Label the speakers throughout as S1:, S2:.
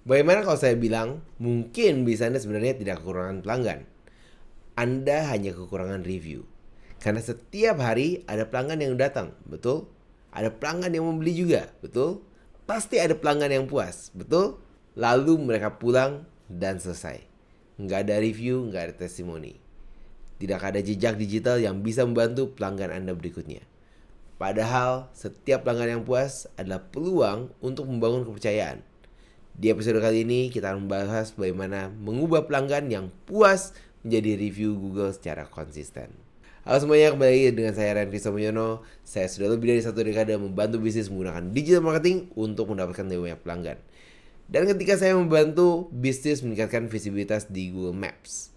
S1: Bagaimana kalau saya bilang, mungkin bisnis Anda sebenarnya tidak kekurangan pelanggan. Anda hanya kekurangan review. Karena setiap hari ada pelanggan yang datang, betul? Ada pelanggan yang membeli juga, betul? Pasti ada pelanggan yang puas, betul? Lalu mereka pulang dan selesai. Nggak ada review, nggak ada testimoni. Tidak ada jejak digital yang bisa membantu pelanggan Anda berikutnya. Padahal setiap pelanggan yang puas adalah peluang untuk membangun kepercayaan. Di episode kali ini kita akan membahas bagaimana mengubah pelanggan yang puas menjadi review Google secara konsisten. Halo semuanya, kembali lagi dengan saya Renvy Somoyono. Saya sudah lebih dari 1 dekade membantu bisnis menggunakan digital marketing untuk mendapatkan lebih banyak pelanggan. Dan ketika saya membantu bisnis meningkatkan visibilitas di Google Maps,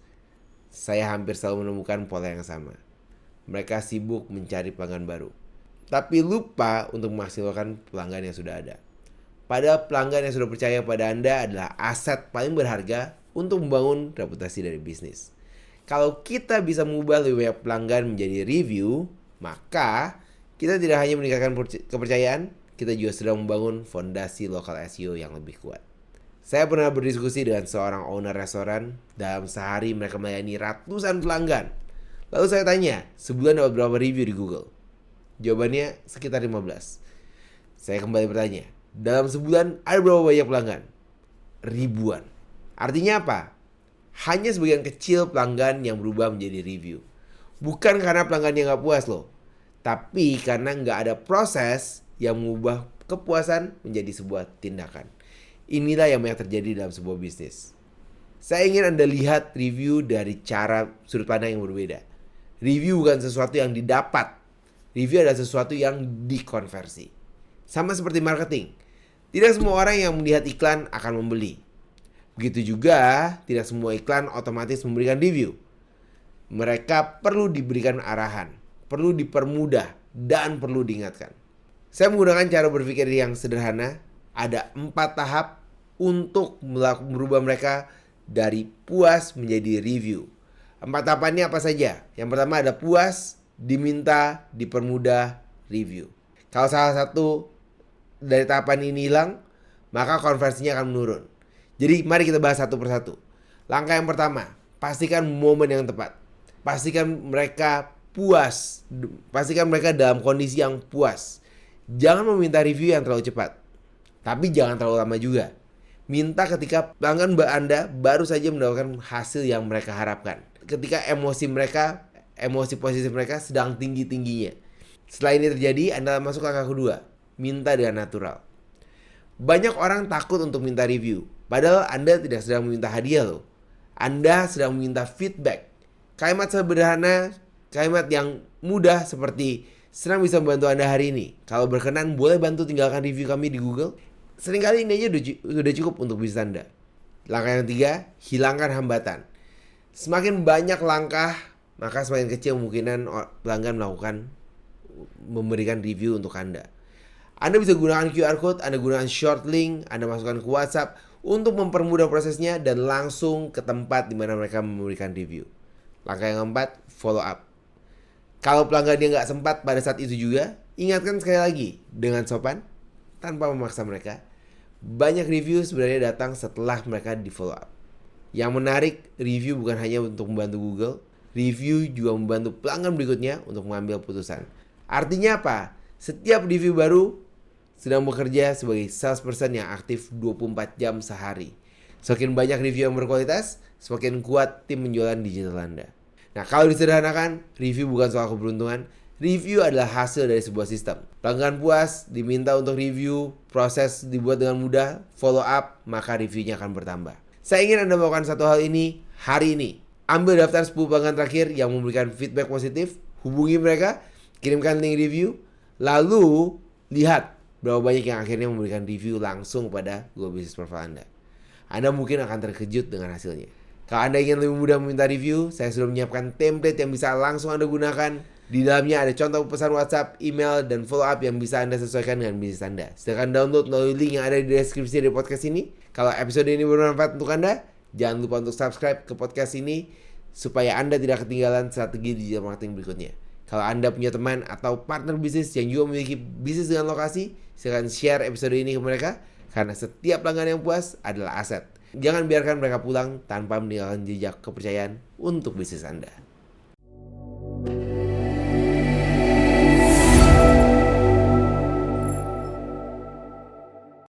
S1: saya hampir selalu menemukan pola yang sama. Mereka sibuk mencari pelanggan baru, tapi lupa untuk memaksimalkan pelanggan yang sudah ada. Padahal pelanggan yang sudah percaya pada Anda adalah aset paling berharga untuk membangun reputasi dari bisnis. Kalau kita bisa mengubah lebih banyak pelanggan menjadi review, maka kita tidak hanya meningkatkan kepercayaan, kita juga sedang membangun fondasi lokal SEO yang lebih kuat. Saya pernah berdiskusi dengan seorang owner restoran. Dalam sehari mereka melayani ratusan pelanggan. Lalu saya tanya, sebulan dapat berapa review di Google? Jawabannya sekitar 15. Saya kembali bertanya, dalam sebulan ada berapa banyak pelanggan? Ribuan. Artinya apa? Hanya sebagian kecil pelanggan yang berubah menjadi review. Bukan karena pelanggannya nggak puas loh, tapi karena nggak ada proses yang mengubah kepuasan menjadi sebuah tindakan. Inilah yang banyak terjadi dalam sebuah bisnis. Saya ingin Anda lihat review dari cara sudut pandang yang berbeda. Review bukan sesuatu yang didapat. Review adalah sesuatu yang dikonversi. Sama seperti marketing. Tidak semua orang yang melihat iklan akan membeli. Begitu juga, tidak semua iklan otomatis memberikan review. Mereka perlu diberikan arahan, perlu dipermudah, dan perlu diingatkan. Saya menggunakan cara berpikir yang sederhana. Ada 4 tahap untuk merubah mereka dari puas menjadi review. 4 tahapannya apa saja? Yang pertama ada puas, diminta, dipermudah, review. Kalau salah satu dari tahapan ini hilang, maka konversinya akan menurun. Jadi mari kita bahas satu persatu. Langkah yang pertama, pastikan momen yang tepat. Pastikan mereka puas. Pastikan mereka dalam kondisi yang puas. Jangan meminta review yang terlalu cepat, tapi jangan terlalu lama juga. Minta ketika pelanggan Anda baru saja mendapatkan hasil yang mereka harapkan. Ketika emosi positif mereka sedang tinggi-tingginya. Setelah ini terjadi, Anda masuk langkah kedua. Minta dengan natural. Banyak orang takut untuk minta review. Padahal Anda tidak sedang meminta hadiah loh. Anda sedang meminta feedback. Kalimat sederhana, kalimat yang mudah seperti, senang bisa membantu Anda hari ini. Kalau berkenan, boleh bantu tinggalkan review kami di Google. Seringkali ini aja sudah cukup untuk bisnis Anda. Langkah yang 3, hilangkan hambatan. Semakin banyak langkah, maka semakin kecil kemungkinan pelanggan memberikan review untuk Anda. Anda bisa gunakan QR Code, Anda gunakan short link, Anda masukkan ke WhatsApp untuk mempermudah prosesnya dan langsung ke tempat di mana mereka memberikan review. Langkah yang 4, follow up. Kalau pelanggannya nggak sempat pada saat itu juga, ingatkan sekali lagi dengan sopan, tanpa memaksa mereka. Banyak review sebenarnya datang setelah mereka di follow up. Yang menarik, review bukan hanya untuk membantu Google, review juga membantu pelanggan berikutnya untuk mengambil putusan. Artinya apa? Setiap review baru sedang bekerja sebagai salesperson yang aktif 24 jam sehari. Semakin banyak review yang berkualitas, semakin kuat tim penjualan digital Anda. Nah, kalau disederhanakan, review bukan soal keberuntungan. Review adalah hasil dari sebuah sistem. Pelanggan puas, diminta untuk review, proses dibuat dengan mudah, follow up, maka reviewnya akan bertambah. Saya ingin Anda melakukan satu hal ini hari ini. Ambil daftar 10 pelanggan terakhir yang memberikan feedback positif, hubungi mereka, kirimkan link review, lalu lihat berapa banyak yang akhirnya memberikan review langsung pada Google Business Profile Anda. Anda mungkin akan terkejut dengan hasilnya. Kalau Anda ingin lebih mudah meminta review, saya sudah menyiapkan template yang bisa langsung Anda gunakan. Di dalamnya ada contoh pesan WhatsApp, email, dan follow up yang bisa Anda sesuaikan dengan bisnis Anda. Silakan download melalui link yang ada di deskripsi dari podcast ini. Kalau episode ini bermanfaat untuk Anda, jangan lupa untuk subscribe ke podcast ini supaya Anda tidak ketinggalan strategi digital marketing berikutnya. Kalau Anda punya teman atau partner bisnis yang juga memiliki bisnis dengan lokasi, silakan share episode ini ke mereka. Karena setiap pelanggan yang puas adalah aset. Jangan biarkan mereka pulang tanpa meninggalkan jejak kepercayaan untuk bisnis Anda.